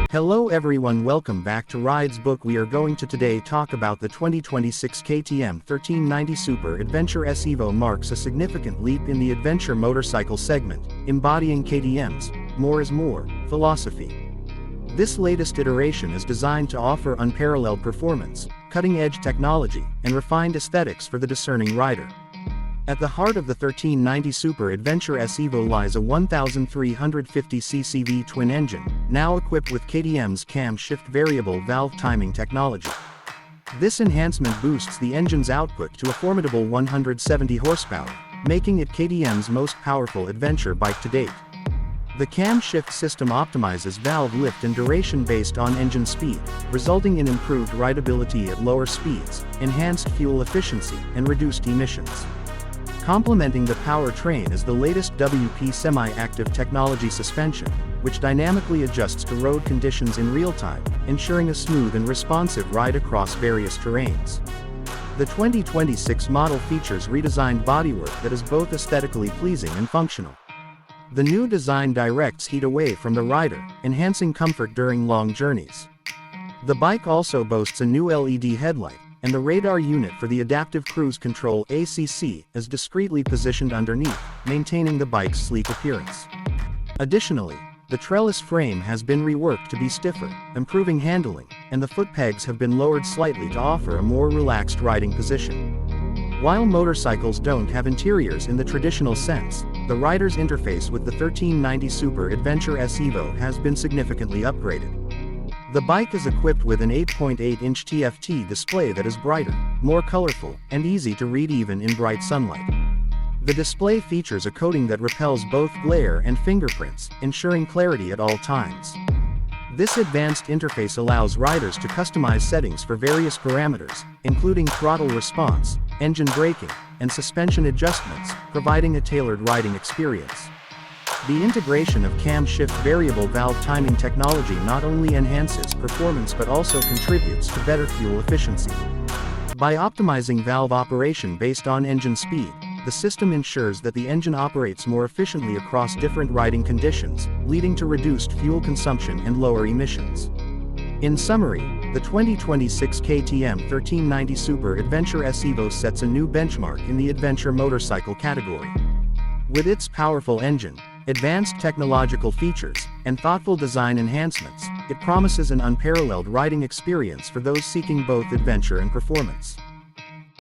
Hello everyone, welcome back to Rides Book. We are going to today talk about the 2026 KTM 1390 Super Adventure S Evo. Marks a significant leap in the adventure motorcycle segment, embodying KTM's "more is more" philosophy. This latest iteration is designed to offer unparalleled performance, cutting-edge technology, and refined aesthetics for the discerning rider. At the heart of the 1390 Super Adventure S Evo lies a 1350cc V-twin engine, now equipped with KTM's camshaft variable valve timing technology. This enhancement boosts the engine's output to a formidable 170 horsepower, making it KTM's most powerful adventure bike to date. The camshaft system optimizes valve lift and duration based on engine speed, resulting in improved rideability at lower speeds, enhanced fuel efficiency, and reduced emissions. Complementing the powertrain is the latest WP semi-active technology suspension, which dynamically adjusts to road conditions in real time, ensuring a smooth and responsive ride across various terrains. The 2026 model features redesigned bodywork that is both aesthetically pleasing and functional. The new design directs heat away from the rider, enhancing comfort during long journeys. The bike also boasts a new LED headlight, and the radar unit for the adaptive cruise control (ACC) is discreetly positioned underneath, maintaining the bike's sleek appearance. Additionally, the trellis frame has been reworked to be stiffer, improving handling, and the foot pegs have been lowered slightly to offer a more relaxed riding position. While motorcycles don't have interiors in the traditional sense, the rider's interface with the 1390 Super Adventure S Evo has been significantly upgraded. The bike is equipped with an 8.8-inch TFT display that is brighter, more colorful, and easy to read even in bright sunlight. The display features a coating that repels both glare and fingerprints, ensuring clarity at all times. This advanced interface allows riders to customize settings for various parameters, including throttle response, engine braking, and suspension adjustments, providing a tailored riding experience. The integration of camshaft variable valve timing technology not only enhances performance but also contributes to better fuel efficiency. By optimizing valve operation based on engine speed, the system ensures that the engine operates more efficiently across different riding conditions, leading to reduced fuel consumption and lower emissions. In summary, the 2026 KTM 1390 Super Adventure S Evo sets a new benchmark in the adventure motorcycle category. With its powerful engine, advanced technological features, and thoughtful design enhancements, it promises an unparalleled riding experience for those seeking both adventure and performance.